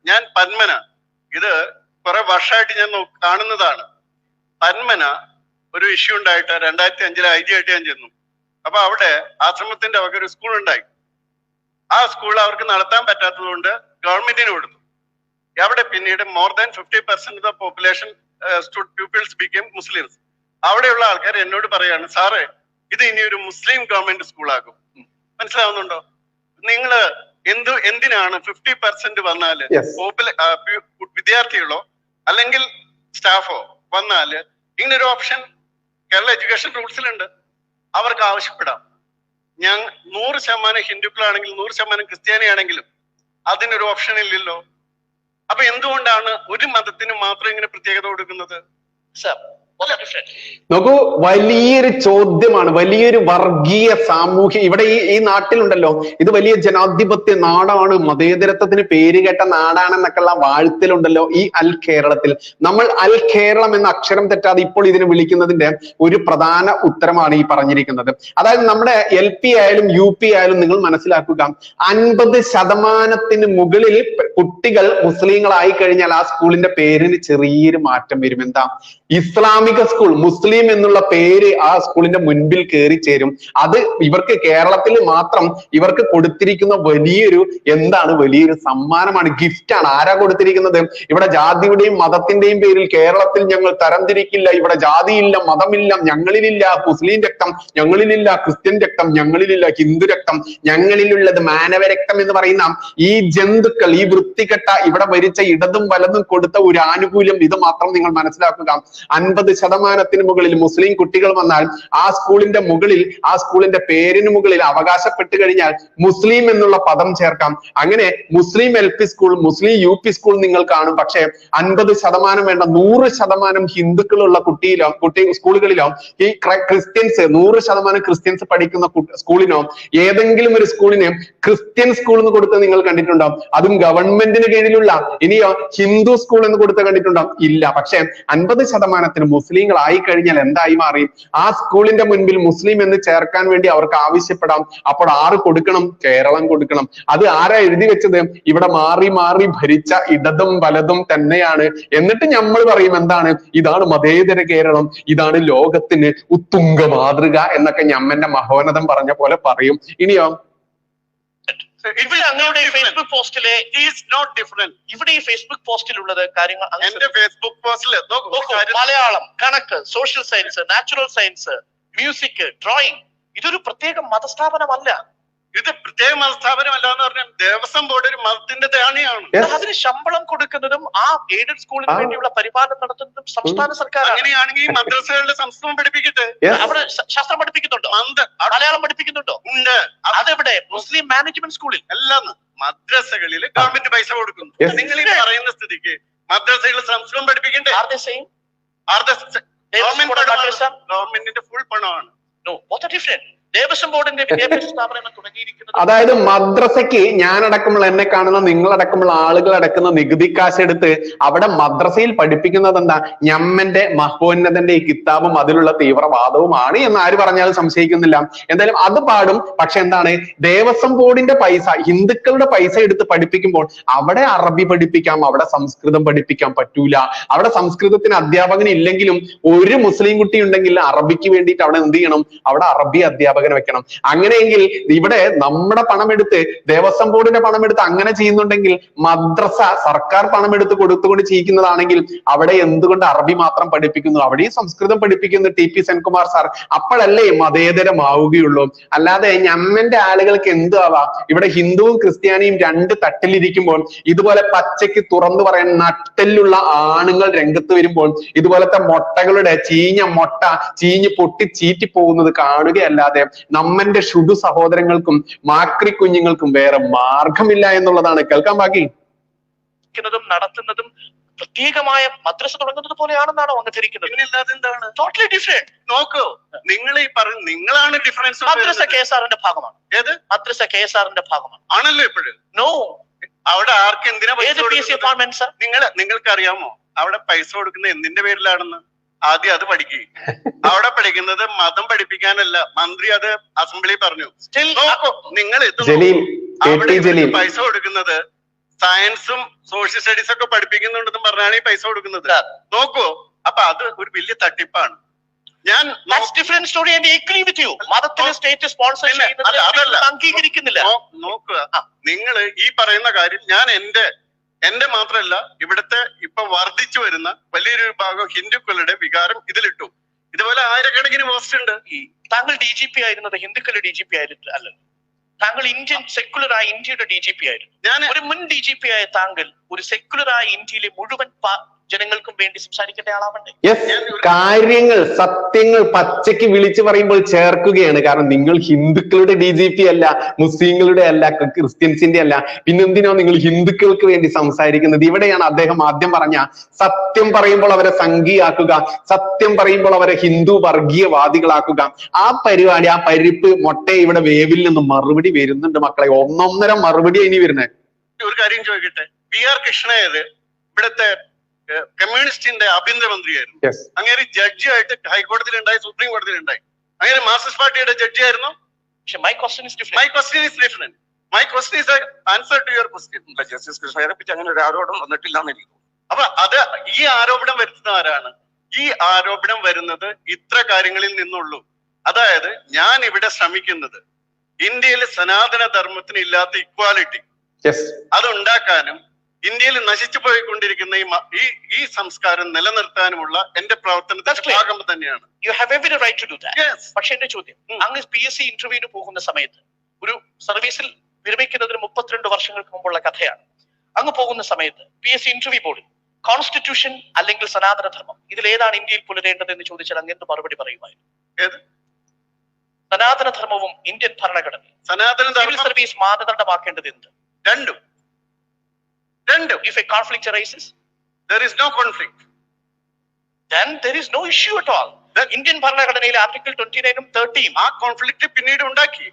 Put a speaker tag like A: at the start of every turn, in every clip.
A: ഞാൻ പന്മന, ഇത് കുറെ വർഷമായിട്ട് ഞാൻ കാണുന്നതാണ്. പന്മന ഒരു ഇഷ്യൂ ഉണ്ടായിട്ട് 2005 IG ആയിട്ട് ഞാൻ ചെന്നു. അപ്പൊ അവിടെ ആശ്രമത്തിന്റെ വക ഒരു സ്കൂൾ ഉണ്ടായി. ആ സ്കൂൾ അവർക്ക് നടത്താൻ പറ്റാത്തത് കൊണ്ട് ഗവൺമെന്റിന് കൊടുത്തു. അവിടെ പിന്നീട് more than 50% of the population peoples become Muslims. അവിടെയുള്ള ആൾക്കാർ എന്നോട് പറയാണ്, സാറേ ഇത് ഇനി ഒരു മുസ്ലിം ഗവൺമെന്റ് സ്കൂളാകും. മനസ്സിലാവുന്നുണ്ടോ? നിങ്ങള് എന്തിനാണ് 50% വന്നാല് വിദ്യാർത്ഥികളോ അല്ലെങ്കിൽ സ്റ്റാഫോ വന്നാല് ഇങ്ങനൊരു ഓപ്ഷൻ കേരള എഡ്യൂക്കേഷൻ റൂൾസിലുണ്ട്. അവർക്ക് ആവശ്യപ്പെടാം. ഞാൻ 100% ഹിന്ദുക്കളാണെങ്കിലും 100% ക്രിസ്ത്യാനി ആണെങ്കിലും അതിനൊരു ഓപ്ഷൻ ഇല്ലല്ലോ. അപ്പൊ എന്തുകൊണ്ടാണ് ഒരു മതത്തിന് മാത്രം ഇങ്ങനെ പ്രത്യേകത കൊടുക്കുന്നത്?
B: നോക്കൂ, വലിയൊരു ചോദ്യമാണ്, വലിയൊരു വർഗീയ സാമൂഹ്യ ഇവിടെ ഈ നാട്ടിലുണ്ടല്ലോ. ഇത് വലിയ ജനാധിപത്യ നാടാണ്, മതേതരത്വത്തിന് പേരുകേട്ട നാടാണെന്നൊക്കെയുള്ള വാഴ്ത്തലുണ്ടല്ലോ ഈ അൽ കേരളത്തിൽ. നമ്മൾ അൽ കേരളം എന്ന അക്ഷരം തെറ്റാതെ ഇപ്പോൾ ഇതിനെ വിളിക്കുന്നതിന്റെ ഒരു പ്രധാന ഉത്തരമാണ് ഈ പറഞ്ഞിരിക്കുന്നത്. അതായത് നമ്മുടെ LP ആയാലും UP ആയാലും നിങ്ങൾ മനസ്സിലാക്കുക, 50% മുകളിൽ കുട്ടികൾ മുസ്ലിങ്ങളായി കഴിഞ്ഞാൽ ആ സ്കൂളിന്റെ പേരിന് ചെറിയൊരു മാറ്റം വരും. എന്താ? ഇസ്ലാമിക സ്കൂൾ, മുസ്ലിം എന്നുള്ള പേര് ആ സ്കൂളിന്റെ മുൻപിൽ കയറി ചേരും. അത് ഇവർക്ക് കേരളത്തിൽ മാത്രം ഇവർക്ക് കൊടുത്തിരിക്കുന്ന വലിയൊരു സമ്മാനമാണ്, ഗിഫ്റ്റാണ്. ആരാ കൊടുത്തിരിക്കുന്നത്? ഇവിടെ ജാതിയുടെയും മതത്തിന്റെയും പേരിൽ കേരളത്തിൽ ഞങ്ങൾ തരംതിരിക്കില്ല, ഇവിടെ ജാതിയില്ല, മതമില്ല, ഞങ്ങളിലില്ല മുസ്ലിം രക്തം, ഞങ്ങളിലില്ല ക്രിസ്ത്യൻ രക്തം, ഞങ്ങളിലില്ല ഹിന്ദു രക്തം, ഞങ്ങളിലുള്ളത് മാനവരക്തം എന്ന് പറയുന്ന ഈ ജന്തുക്കൾ, ഈ വൃത്തികെട്ട ഇവിടെ ഇടതും വലതും കൊടുത്ത ഒരു ആനുകൂല്യം ഇത് മാത്രം നിങ്ങൾ മനസ്സിലാക്കുക. 50% മുകളിൽ മുസ്ലിം കുട്ടികൾ വന്നാൽ ആ സ്കൂളിന്റെ മുകളിൽ, ആ സ്കൂളിന്റെ പേരിന് മുകളിൽ അവകാശപ്പെട്ട് കഴിഞ്ഞാൽ മുസ്ലിം എന്നുള്ള പദം ചേർക്കാം. അങ്ങനെ മുസ്ലിം LP സ്കൂൾ, മുസ്ലിം UP സ്കൂൾ നിങ്ങൾ കാണും. പക്ഷെ 50% വേണ്ട, 100% ഹിന്ദുക്കളുള്ള സ്കൂളുകളിലോ ഈ ക്രിസ്ത്യൻസ് 100% ക്രിസ്ത്യൻസ് പഠിക്കുന്ന സ്കൂളിനോ ഏതെങ്കിലും ഒരു സ്കൂളിന് ക്രിസ്ത്യൻ സ്കൂൾ എന്ന് കൊടുത്ത് നിങ്ങൾ കണ്ടിട്ടുണ്ടോ? അതും ഗവൺമെന്റിന് കീഴിലുള്ള. ഇനിയോ ഹിന്ദു സ്കൂൾ എന്ന് കൊടുത്ത് കണ്ടിട്ടുണ്ടോ? ഇല്ല. പക്ഷെ 50% മുസ്ലിങ്ങളായി കഴിഞ്ഞാൽ എന്തായി മാറി? ആ സ്കൂളിന്റെ മുൻപിൽ മുസ്ലിം എന്ന് ചേർക്കാൻ വേണ്ടി അവർക്ക് ആവശ്യപ്പെടാം. അപ്പോൾ ആറ് കൊടുക്കണം? കേരളം കൊടുക്കണം. അത് ആരാ എഴുതി വെച്ചത്? ഇവിടെ മാറി മാറി ഭരിച്ച ഇടതും വലതും തന്നെയാണ്. എന്നിട്ട് നമ്മൾ പറയും എന്താണ്? ഇതാണ് മതേതര കേരളം, ഇതാണ് ലോകത്തിന് ഉത്തുംഗ മാതൃക എന്നൊക്കെ ഞമ്മന്റെ മഹോന്നതം പറഞ്ഞ പോലെ പറയും. ഇനിയോ
C: ഇവിടെ ഫേസ്ബുക്ക് പോസ്റ്റിലെ ഇവിടെ ഈ ഫേസ്ബുക്ക് പോസ്റ്റിലുള്ളത് കാര്യങ്ങൾ
A: എന്റെ ഫേസ്ബുക്ക് പോസ്റ്റിൽ
C: മലയാളം, കണക്ക്, social science, natural science, music, drawing. ഇതൊരു പ്രത്യേക മതസ്ഥാപനമല്ല.
A: ഇത് പ്രത്യേക മതസ്ഥാപനമല്ല എന്ന് പറഞ്ഞാൽ ദേവസ്വം ബോർഡ് ഒരു മതത്തിന്റെ ദേണിയാണ്.
C: അതിന് ശമ്പളം കൊടുക്കുന്നതും ആ എയ്ഡഡ് സ്കൂളിന് വേണ്ടിയുള്ള പരിപാലനം നടത്തുന്നതും സംസ്ഥാന സർക്കാർ.
A: അങ്ങനെയാണെങ്കിൽ മദ്രസകളിൽ സംസ്കൃതം പഠിപ്പിക്കട്ടെ.
C: അവിടെ ശാസ്ത്രം പഠിപ്പിക്കുന്നുണ്ടോ? മലയാളം പഠിപ്പിക്കുന്നുണ്ടോ?
A: ഉണ്ട്.
C: അതെവിടെ? മുസ്ലിം മാനേജ്മെന്റ് സ്കൂളിൽ
A: എല്ലാം മദ്രസകളിൽ ഗവൺമെന്റ് പൈസ കൊടുക്കുന്നു. നിങ്ങൾ ഈ പറയുന്ന സ്ഥിതിക്ക് മദ്രസകളിൽ സംസ്കൃതം പഠിപ്പിക്കണ്ടേ? ഗവൺമെന്റിന്റെ ഫുൾ പണമാണ്.
C: ദേവസ്വം ബോർഡിന്റെ വിദ്യാഭ്യാസ സ്ഥാപനങ്ങൾ തുടങ്ങിയിരിക്കുന്നത്.
B: അതായത് മദ്രസയ്ക്ക് ഞാനടക്കമുള്ള, എന്നെ കാണുന്ന നിങ്ങളടക്കമുള്ള ആളുകൾ അടക്കുന്ന നികുതി കാശെടുത്ത് അവിടെ മദ്രസയിൽ പഠിപ്പിക്കുന്നത് എന്താ? ഞമ്മന്റെ മഹോന്നതന്റെ ഈ കിതാബും അതിലുള്ള തീവ്രവാദവുമാണ് എന്ന് ആര് പറഞ്ഞാലും സംശയിക്കുന്നില്ല. എന്തായാലും അത് പാടും. പക്ഷെ എന്താണ്? ദേവസ്വം ബോർഡിന്റെ പൈസ, ഹിന്ദുക്കളുടെ പൈസ എടുത്ത് പഠിപ്പിക്കുമ്പോൾ അവിടെ അറബി പഠിപ്പിക്കാം, അവിടെ സംസ്കൃതം പഠിപ്പിക്കാൻ പറ്റൂല. അവിടെ സംസ്കൃതത്തിന് അധ്യാപകൻ ഇല്ലെങ്കിലും ഒരു മുസ്ലിം കുട്ടി ഉണ്ടെങ്കിൽ അറബിക്ക് വേണ്ടിയിട്ട് അവിടെ എന്ത് ചെയ്യണം? അവിടെ അറബി അധ്യാപകൻ വെക്കണം. അങ്ങനെയെങ്കിൽ ഇവിടെ നമ്മുടെ പണമെടുത്ത്, ദേവസ്വം ബോർഡിന്റെ പണമെടുത്ത് അങ്ങനെ ചെയ്യുന്നുണ്ടെങ്കിൽ, മദ്രസ സർക്കാർ പണമെടുത്ത് കൊടുത്തുകൊണ്ട് ചെയ്യിക്കുന്നതാണെങ്കിൽ അവിടെ എന്തുകൊണ്ട് അറബി മാത്രം പഠിപ്പിക്കുന്നു? അവിടെ സംസ്കൃതം പഠിപ്പിക്കുന്നു TP സെൻകുമാർ സാർ. അപ്പോഴല്ലേ മതേതരമാവുകയുള്ളൂ. അല്ലാതെ ഞമ്മന്റെ ആളുകൾക്ക് എന്തു ആവാം? ഇവിടെ ഹിന്ദുവും ക്രിസ്ത്യാനിയും രണ്ട് തട്ടിലിരിക്കുമ്പോൾ ഇതുപോലെ പച്ചയ്ക്ക് തുറന്നു പറയാൻ നട്ടെല്ലുള്ള ആണുങ്ങൾ രംഗത്ത് വരുമ്പോൾ ഇതുപോലത്തെ മൊട്ടകളുടെ ചീഞ്ഞ മൊട്ട ചീഞ്ഞ് പൊട്ടി ചീറ്റി പോകുന്നത് കാണുകയല്ലാതെ നമ്മന്റെ ശുദ്ധ സഹോദരങ്ങൾക്കും മാക്രി കുഞ്ഞുങ്ങൾക്കും വേറെ മാർഗമില്ല എന്നുള്ളതാണ്. കേൾക്കാൻ ബാക്കി
C: നടത്തുന്നതും പ്രത്യേകമായ മദ്രസ തുടങ്ങുന്നത് പോലെയാണെന്നാണോ അങ്ങ് ധരിക്കുന്നത്? Totally different.
A: നോക്കൂ, നിങ്ങൾ ഈ നിങ്ങളാണ് ഡിഫറൻസ്.
C: മദ്രസ KSRന്റെ ഭാഗമാണ്.
A: ഏത്
C: മദ്രസ KSRന്റെ ഭാഗമാണ്
A: ആണല്ലോ ഇപ്പോഴും.
C: നോ,
A: അവിടെ ആർക്ക് എന്തിനാ നിങ്ങൾക്കറിയാമോ? അവിടെ പൈസ കൊടുക്കുന്ന എന്തിന്റെ പേരിലാണെന്ന്? ആദ്യം അത് പഠിക്കുക. അവിടെ പഠിക്കുന്നത് മതം പഠിപ്പിക്കാനല്ല. മന്ത്രി അത് അസംബ്ലി പറഞ്ഞു. നിങ്ങൾ അവിടെ പൈസ കൊടുക്കുന്നത് സയൻസും സോഷ്യൽ സ്റ്റഡീസ് ഒക്കെ പഠിപ്പിക്കുന്നുണ്ടെന്ന് പറഞ്ഞാണ് ഈ പൈസ കൊടുക്കുന്നത്. നോക്കൂ, അപ്പൊ അത് ഒരു വലിയ തട്ടിപ്പാണ്. ഞാൻ
C: different story. And agree with you. മതത്തിലെ സ്റ്റേറ്റ് സ്പോൺസർ ചെയ്യുന്നത് അംഗീകരിക്കുന്നില്ല.
A: നോക്കുക, നിങ്ങൾ ഈ പറയുന്ന കാര്യം ഞാൻ എന്റെ മാത്രമല്ല, ഇവിടുത്തെ ഇപ്പൊ വർദ്ധിച്ചു വരുന്ന വലിയൊരു വിഭാഗം ഹിന്ദുക്കളുടെ വികാരം ഇതിലിട്ടു. ഇതുപോലെ ആയിരക്കണക്കിന് പോസ്റ്റ് ഉണ്ട്.
C: താങ്കൾ DGP ആയിരുന്നത് ഹിന്ദുക്കളുടെ DGP ആയിരുന്നു അല്ലല്ലോ. താങ്കൾ ഇന്ത്യൻ സെക്യുലറായ ഇന്ത്യയുടെ DGP ആയിരുന്നു. ഒരു മുൻ DGP ആയ താങ്കൾ ഒരു സെക്യുലറായ ഇന്ത്യയിലെ മുഴുവൻ ജനങ്ങൾക്കും വേണ്ടി സംസാരിക്കേണ്ട ആളാവണ്ടേ?
B: കാര്യങ്ങൾ സത്യങ്ങൾ പച്ചയ്ക്ക് വിളിച്ചു പറയുമ്പോൾ ചേർക്കുകയാണ്. കാരണം നിങ്ങൾ ഹിന്ദുക്കളുടെ DGP അല്ല, മുസ്ലിങ്ങളുടെ അല്ല, ക്രിസ്ത്യൻസിന്റെ അല്ല, പിന്നെന്തിനോ നിങ്ങൾ ഹിന്ദുക്കൾക്ക് വേണ്ടി സംസാരിക്കുന്നത്? ഇവിടെയാണ് അദ്ദേഹം ആദ്യം പറഞ്ഞ സത്യം പറയുമ്പോൾ അവരെ സംഘിയാക്കുക, സത്യം പറയുമ്പോൾ അവരെ ഹിന്ദു വർഗീയവാദികളാക്കുക. ആ പരിപാടി, ആ പരിപ്പ് മൊട്ട ഇവിടെ വേവിൽ നിന്ന് മറുപടി വരുന്നുണ്ട് മക്കളെ. ഒന്നൊന്നര മറുപടി ഇനി വരുന്നത്.
A: ഒരു കാര്യം ചോദിക്കട്ടെ, PR കൃഷ്ണയ്യർ ഇവിടുത്തെ കമ്മ്യൂണിസ്റ്റിന്റെ ആഭ്യന്തരമന്ത്രിയായിരുന്നു. അങ്ങനെ ജഡ്ജിയായിട്ട് ഹൈക്കോടതിയിലുണ്ടായി, സുപ്രീം കോടതിയിലുണ്ടായി. അങ്ങനെ മാർക്സിസ്റ്റ് പാർട്ടിയുടെ ജഡ്ജിയായിരുന്നു.
C: പക്ഷെ my question is different.
A: My question is answer to your question. Justice കൃഷ്ണയ്യരെ പറ്റി അങ്ങനെ ഒരു ആരോപണം വന്നിട്ടില്ല എന്ന് എനിക്ക് തോന്നുന്നു. അപ്പൊ അത് ഈ ആരോപണം വരുത്തുന്ന ആരാണ്? ഈ ആരോപണം വരുന്നത് ഇത്ര കാര്യങ്ങളിൽ നിന്നുള്ളൂ. അതായത് ഞാൻ ഇവിടെ ശ്രമിക്കുന്നത് ഇന്ത്യയിൽ സനാതന ധർമ്മത്തിന് ഇല്ലാത്ത ഇക്വാലിറ്റി അതുണ്ടാക്കാനും ഇന്ത്യയിൽ നശിച്ചു പോയിക്കൊണ്ടിരിക്കുന്ന ഈ സംസ്കാരം നിലനിർത്താനുമുള്ള എന്റെ പ്രവർത്തനത്തിന്റെ ഭാഗം തന്നെയാണ്.
C: You have every right to do that. പക്ഷെ എന്റെ ചോദ്യം, അങ്ങ് PSC ഇന്റർവ്യൂവിന് പോകുന്ന സമയത്ത്, ഒരു സർവീസിൽ വിരമിക്കുന്നതിന് 32 വർഷങ്ങൾക്ക് മുമ്പുള്ള കഥയാണ്. അങ്ങ് പോകുന്ന സമയത്ത് PSC ഇന്റർവ്യൂ ബോർഡിൽ കോൺസ്റ്റിറ്റ്യൂഷൻ അല്ലെങ്കിൽ സനാതനധർമ്മം ഇതിലേതാണ് ഇന്ത്യയിൽ പുലരേണ്ടത് എന്ന് ചോദിച്ചാൽ അങ്ങ് എന്ത് മറുപടി പറയുമായിരുന്നു?
A: ഏത്
C: സനാതനധർമ്മവും ഇന്ത്യൻ ഭരണഘടനയും സിവിൽ സർവീസ് മാനദണ്ഡമാക്കേണ്ടത് എന്ത്?
A: രണ്ടും.
C: If a conflict arises,
A: there is no conflict.
C: Then there is no issue at all. Indian ഭരണഘടനയിലെ ആർട്ടിക്കിൾ 29 30
A: ആ കോൺഫ്ലിക്റ്റ് പിന്നീട് ഉണ്ടാക്കി.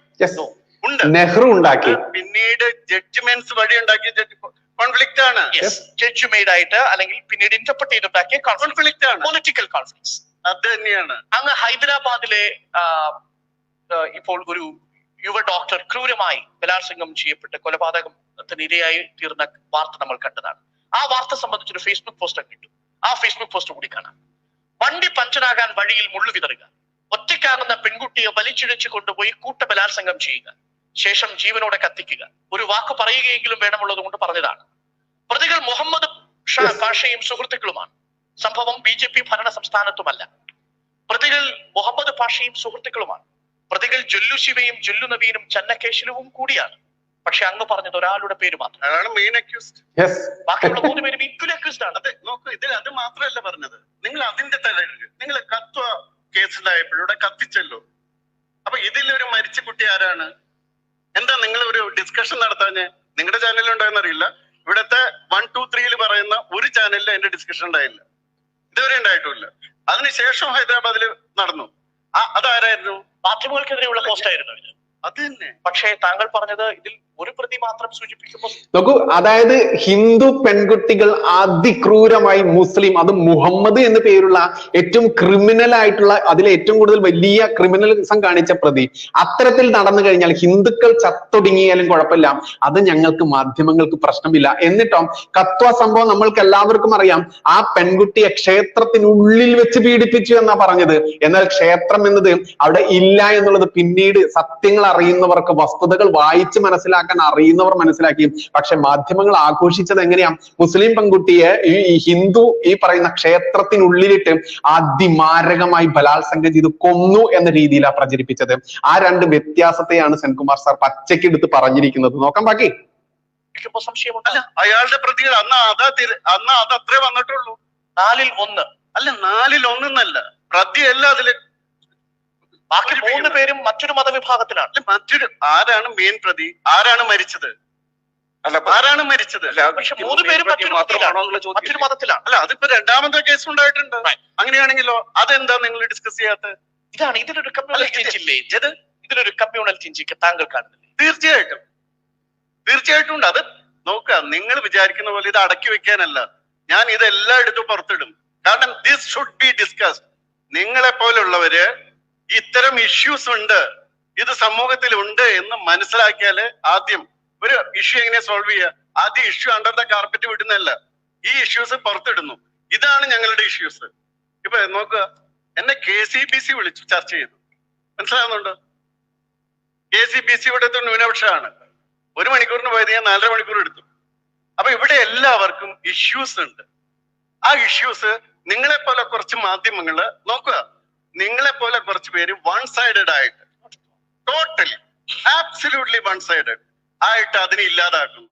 B: നെഹ്റു ഉണ്ടാക്കി.
A: പിന്നീട് ജഡ്ജ്മെന്റ്സ് വഴി ഉണ്ടാക്കിയ കോൺഫ്ലിക്റ്റ് ആണ്.
C: ജഡ്ജ് മെയ്ഡ് ആയിട്ട് അല്ലെങ്കിൽ പിന്നീട് ഇന്റർപ്രറ്റ് ചെയ്തുണ്ടാക്കിയ കോൺഫ്ലിക്റ്റ് ആണ്, പൊളിറ്റിക്കൽ കോൺഫ്ലിക്ട്സ്.
A: അത് തന്നെയാണ്.
C: അങ്ങ് ഹൈദരാബാദിലെ ഇപ്പോൾ ഒരു യുവ ഡോക്ടർ ക്രൂരമായി ബലാത്സംഗം ചെയ്യപ്പെട്ട് കൊലപാതകത്തിന് ഇരയായി തീർന്ന വാർത്ത നമ്മൾ കണ്ടതാണ്. ആ വാർത്ത സംബന്ധിച്ചൊരു ഫേസ്ബുക്ക് പോസ്റ്റ് കിട്ടും. ആ ഫേസ്ബുക്ക് പോസ്റ്റ് കൂടി കാണാം. വണ്ടി പഞ്ചറാകാൻ വഴിയിൽ മുള്ളു വിതറുക, ഒറ്റയ്ക്കാകുന്ന പെൺകുട്ടിയെ വലിച്ചിഴച്ചു കൊണ്ടുപോയി കൂട്ടബലാത്സംഗം ചെയ്യുക, ശേഷം ജീവനോടെ കത്തിക്കുക, ഒരു വാക്ക് പറയുകയെങ്കിലും വേണമുള്ളത് കൊണ്ട് പറഞ്ഞതാണ്. പ്രതികൾ മുഹമ്മദ് പാഷയും സുഹൃത്തുക്കളുമാണ്. സംഭവം BJP ഭരണ സംസ്ഥാനത്തുമല്ല. പ്രതികൾ മുഹമ്മദ് പാഷയും സുഹൃത്തുക്കളുമാണ്. പ്രതികൾ ജുല്ലു ശിവയും ജുല്ലു നബീനും ചന്നക്കേശിലുവും കൂടിയാണ്. പക്ഷെ അങ്ങ് പറഞ്ഞത് ഒരാളുടെ പേര് മാത്രം. ബാക്കിയുള്ള 3 പേരും ഈക്വലി അക്യൂസ്ഡ് ആണ്.
A: അതെ, നോക്കൂ, ഇതിൽ അത് മാത്രമല്ല പറഞ്ഞത്. നിങ്ങൾ അതിന്റെ തലയിൽ നിങ്ങൾ കത്വ കേസിലായപ്പോഴും ഇവിടെ കത്തിച്ചല്ലോ. അപ്പൊ ഇതിലൊരു മരിച്ച കുട്ടി ആരാണ്? എന്താ നിങ്ങൾ ഒരു ഡിസ്കഷൻ നടത്താഞ്ഞ്? നിങ്ങളുടെ ചാനലിൽ ഉണ്ടായെന്നറിയില്ല. ഇവിടുത്തെ 1, 2, 3 പറയുന്ന ഒരു ചാനലിൽ എന്റെ ഡിസ്കഷൻ ഉണ്ടായില്ല, ഇതുവരെ ഉണ്ടായിട്ടില്ല. അതിനുശേഷം ഹൈദരാബാദിൽ നടന്നു. അതാരായിരുന്നു?
C: മാധ്യമങ്ങൾക്കെതിരെയുള്ള പോസ്റ്റ് ആയിരുന്നു ഇത്.
A: അത് തന്നെ.
C: പക്ഷേ താങ്കൾ പറഞ്ഞത് ഇതിൽ ഒരു പ്രതി മാത്രം സൂചിപ്പിക്കുമ്പോൾ
B: നോക്കൂ, അതായത് ഹിന്ദു പെൺകുട്ടികൾ അതിക്രൂരമായി മുസ്ലിം, അത് മുഹമ്മദ് എന്ന് പേരുള്ള ഏറ്റവും ക്രിമിനൽ ആയിട്ടുള്ള, അതിൽ ഏറ്റവും കൂടുതൽ വലിയ ക്രിമിനലിസം കാണിച്ച പ്രതി, അത്തരത്തിൽ നടന്നു കഴിഞ്ഞാൽ ഹിന്ദുക്കൾ ചത്തൊടുങ്ങിയാലും കുഴപ്പമില്ല, അത് ഞങ്ങൾക്ക് മാധ്യമങ്ങൾക്ക് പ്രശ്നമില്ല. എന്നിട്ടോ കത്വ സംഭവം നമ്മൾക്ക് എല്ലാവർക്കും അറിയാം. ആ പെൺകുട്ടിയെ ക്ഷേത്രത്തിനുള്ളിൽ വെച്ച് പീഡിപ്പിച്ചു എന്നാ പറഞ്ഞത്. എന്നാൽ ക്ഷേത്രം എന്നത് അവിടെ ഇല്ല എന്നുള്ളത് പിന്നീട് സത്യങ്ങൾ അറിയുന്നവർക്ക്, വസ്തുതകൾ വായിച്ച് മനസ്സിലാക്കാൻ അറിയുന്നവർ മനസ്സിലാക്കി. പക്ഷെ മാധ്യമങ്ങൾ ആഘോഷിച്ചത് എങ്ങനെയാ? മുസ്ലിം പെൺകുട്ടിയെ ഈ ഹിന്ദു ഈ പറയുന്ന ക്ഷേത്രത്തിനുള്ളിലിട്ട് അതിമാരകമായി ബലാത്സംഗം ചെയ്ത് കൊന്നു എന്ന രീതിയിലാണ് പ്രചരിപ്പിച്ചത്. ആ 2 വ്യത്യാസത്തെയാണ് സെൻകുമാർ സാർ പച്ചക്കെടുത്ത് പറഞ്ഞിരിക്കുന്നത്. നോക്കാം ബാക്കി.
C: സംശയമുണ്ട്.
A: അയാളുടെ പ്രതികൾ അന്ന് അത് അത്രേ വന്നിട്ടുള്ളൂ.
C: 4-ൽ 1
A: അല്ല, 4-ൽ 1 എന്നല്ല, പ്രതിയല്ല അതില്.
C: ബാക്കി 3 പേരും മറ്റൊരു മതവിഭാഗത്തിലാണ്.
A: ആരാണ് മെയിൻ പ്രതി? ആരാണ് മരിച്ചത്? അല്ല, ആരാണ് മരിച്ചത്?
C: പക്ഷെ 3 പേരും മറ്റൊരു മതത്തിലാണ്.
A: അല്ല, അതിപ്പോ 2ാമത്തെ കേസ് ഉണ്ടായിട്ടുണ്ട്. അങ്ങനെയാണെങ്കിലോ അതെന്താ നിങ്ങൾ ഡിസ്കസ് ചെയ്യാത്തത്?
C: ഇതാണ് ഇതിലൊരു കമ്മ്യൂണൽ ചേഞ്ച് ഇല്ലേ? ഇതിലൊരു കമ്മ്യൂണൽ ചേഞ്ച് താങ്കൾ കാണുന്നില്ലേ?
A: തീർച്ചയായിട്ടും ഉണ്ട്. അത് നോക്കുക, നിങ്ങൾ വിചാരിക്കുന്ന പോലെ ഇത് അടക്കി വെക്കാനല്ല. ഞാൻ ഇതെല്ലാം എടുത്ത് പുറത്തിടും. കാരണം ദിസ് ഷുഡ് ബി ഡിസ്കസ്ഡ്. നിങ്ങളെ പോലുള്ളവര് ഇത്തരം ഇഷ്യൂസ് ഉണ്ട്, ഇത് സമൂഹത്തിൽ ഉണ്ട് എന്ന് മനസ്സിലാക്കിയാല് ആദ്യം ഒരു ഇഷ്യൂ എങ്ങനെ സോൾവ് ചെയ്യുക? ആദ്യം ഇഷ്യൂ അണ്ടർ ദ കാർപ്പറ്റ് വിടുന്നല്ല, ഈ ഇഷ്യൂസ് പുറത്തിടുന്നു. ഇതാണ് ഞങ്ങളുടെ ഇഷ്യൂസ്. ഇപ്പൊ നോക്കുക, എന്നെ KCBC വിളിച്ചു ചർച്ച ചെയ്തു, മനസ്സിലാവുന്നുണ്ടോ? KCBC ഇവിടുത്തെ ന്യൂനപക്ഷമാണ്. 1 മണിക്കൂറിന് പോയത് ഞാൻ 4.5 മണിക്കൂർ എടുത്തു. അപ്പൊ ഇവിടെ എല്ലാവർക്കും ഇഷ്യൂസ് ഉണ്ട്. ആ ഇഷ്യൂസ് നിങ്ങളെ പോലെ കുറച്ച് മാധ്യമങ്ങള് നോക്കുക, നിങ്ങളെ പോലെ കുറച്ച് പേര് വൺ സൈഡഡ് ആയിട്ട്, ടോട്ടലി ആബ്സല്യൂട്ട്ലി വൺ സൈഡഡ് ആയിട്ട് അതിനെ ഇല്ലാതാക്കുന്നു.